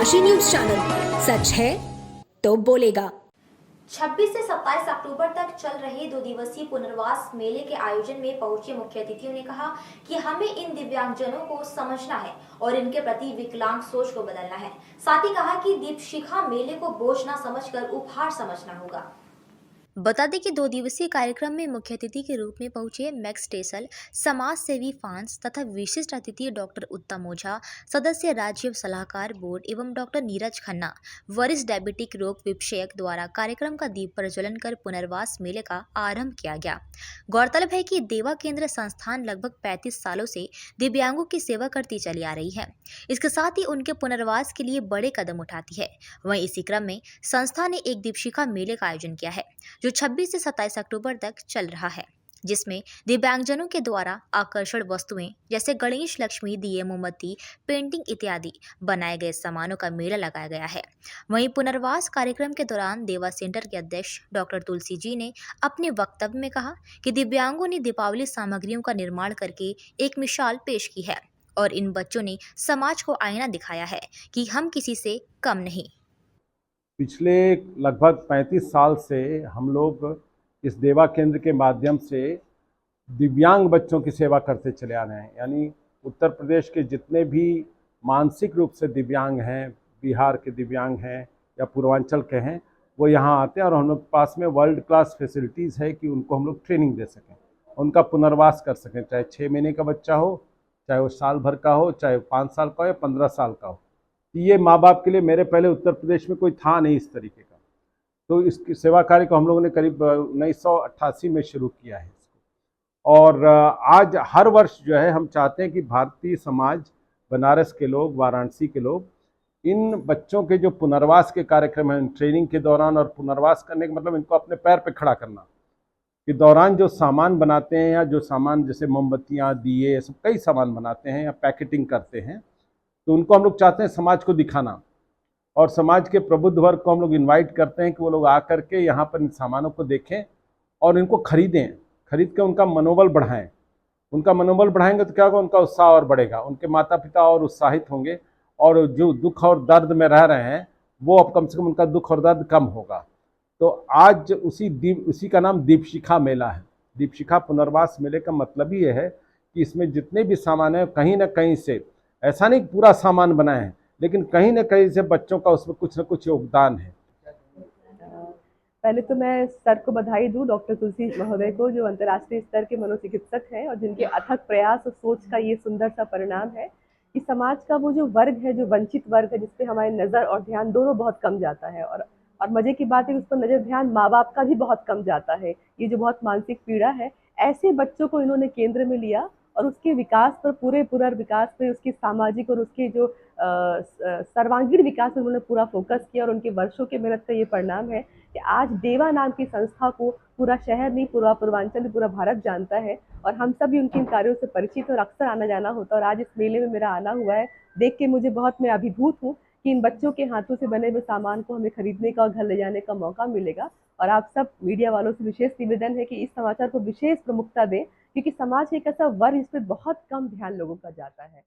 Kashi news channel, सच है तो बोलेगा। 26 से 27 अक्टूबर तक चल रहे 2 दिवसीय पुनर्वास मेले के आयोजन में पहुंचे मुख्य अतिथियों ने कहा कि हमें इन दिव्यांगजनों को समझना है और इनके प्रति विकलांग सोच को बदलना है। साथ ही कहा कि दीपशिखा मेले को बोझ न समझकर उपहार समझना होगा। बता दें कि 2 दिवसीय कार्यक्रम में मुख्य अतिथि के रूप में पहुंचे मैक्स टेसल, समाज सेवी फ्रांस तथा विशिष्ट अतिथि डॉक्टर उत्तम ओझा, सदस्य राज्य सलाहकार बोर्ड एवं डॉक्टर नीरज खन्ना, वरिष्ठ डायबिटिक रोग विशेषज्ञ द्वारा कार्यक्रम का दीप प्रज्वलन कर पुनर्वास मेले का आरंभ किया गया। गौरतलब है कि देवा केंद्र संस्थान लगभग 35 सालों से दिव्यांगों की सेवा करती चली आ रही है। इसके साथ ही उनके पुनर्वास के लिए बड़े कदम उठाती है। वहीं इसी क्रम में संस्था ने एक दीपशिखा मेले का आयोजन किया है जो 26 से 27 अक्टूबर तक चल रहा है, जिसमें दिव्यांगजनों के द्वारा आकर्षण वस्तुएं जैसे गणेश, लक्ष्मी, दिए, मोमबत्ती, पेंटिंग इत्यादि बनाए गए सामानों का मेला लगाया गया है। वहीं पुनर्वास कार्यक्रम के दौरान देवा सेंटर के अध्यक्ष डॉक्टर तुलसी जी ने अपने वक्तव्य में कहा कि दिव्यांगों ने दीपावली सामग्रियों का निर्माण करके एक मिसाल पेश की है और इन बच्चों ने समाज को आईना दिखाया है कि हम किसी से कम नहीं। पिछले लगभग 35 साल से हम लोग इस देवा केंद्र के माध्यम से दिव्यांग बच्चों की सेवा करते चले आ रहे हैं। यानी उत्तर प्रदेश के जितने भी मानसिक रूप से दिव्यांग हैं, बिहार के दिव्यांग हैं या पूर्वांचल के हैं, वो यहाँ आते हैं और हम लोग के पास में वर्ल्ड क्लास फैसिलिटीज़ है कि उनको हम लोग ट्रेनिंग दे सकें, उनका पुनर्वास कर सकें। चाहे 6 महीने का बच्चा हो, चाहे वो साल भर का हो, चाहे 5 साल का हो या 15 साल का हो। ये माँ बाप के लिए मेरे पहले उत्तर प्रदेश में कोई था नहीं इस तरीके का। तो इसकी सेवा कार्य को हम लोगों ने करीब 1988 में शुरू किया है इसको। और आज हर वर्ष जो है हम चाहते हैं कि भारतीय समाज, बनारस के लोग, वाराणसी के लोग इन बच्चों के जो पुनर्वास के कार्यक्रम हैं ट्रेनिंग के दौरान, और पुनर्वास करने का मतलब इनको अपने पैर पे खड़ा करना के दौरान जो सामान बनाते हैं या जो सामान जैसे मोमबत्तियाँ, दिए, ये सब कई सामान बनाते हैं या पैकेटिंग करते हैं, तो उनको हम लोग चाहते हैं समाज को दिखाना। और समाज के प्रबुद्ध वर्ग को हम लोग इनवाइट करते हैं कि वो लोग आकर के यहाँ पर इन सामानों को देखें और इनको खरीदें, खरीद के उनका मनोबल बढ़ाएं। उनका मनोबल बढ़ाएंगे तो क्या होगा, उनका उत्साह और बढ़ेगा, उनके माता पिता और उत्साहित होंगे और जो दुख और दर्द में रह रहे हैं वो अब कम से कम उनका दुख और दर्द कम होगा। तो आज उसी का नाम दीपशिखा मेला है। दीपशिखा पुनर्वास मेले का मतलब ही ये है कि इसमें जितने भी सामान हैं कहीं ना कहीं से, ऐसा नहीं पूरा सामान बनाए हैं, लेकिन कहीं ना कहीं से बच्चों का उसमें कुछ ना कुछ योगदान है। पहले तो मैं सर को बधाई दूं, डॉक्टर तुलसी महोदय को, जो अंतर्राष्ट्रीय स्तर के मनोचिकित्सक हैं और जिनके अथक प्रयास और सोच का ये सुंदर सा परिणाम है कि समाज का वो जो वर्ग है, जो वंचित वर्ग है, जिसपे हमारी नज़र और ध्यान दोनों बहुत कम जाता है। और मजे की बात है कि उस पर नज़र ध्यान माँ बाप का भी बहुत कम जाता है। ये जो बहुत मानसिक पीड़ा है, ऐसे बच्चों को इन्होंने केंद्र में लिया और उसके विकास पर, पूरे पुनर्विकास पे, उसकी सामाजिक और उसके जो सर्वांगीण विकास पर उन्होंने पूरा फोकस किया और उनके वर्षों के मेहनत का ये परिणाम है कि आज देवा नाम की संस्था को पूरा शहर नहीं, पूरा पूर्वांचल नहीं, पूरा भारत जानता है और हम सब भी उनके इन कार्यों से परिचित और अक्सर आना जाना होता है। और आज इस मेले में मेरा आना हुआ है, देख के मुझे बहुत, मैं अभिभूत हूँ कि इन बच्चों के हाथों से बने हुए सामान को हमें खरीदने का और घर ले जाने का मौका मिलेगा। और आप सब मीडिया वालों से विशेष निवेदन है कि इस समाचार को विशेष प्रमुखता दें, क्योंकि समाज एक ऐसा वर्ग इस पर बहुत कम ध्यान लोगों का जाता है।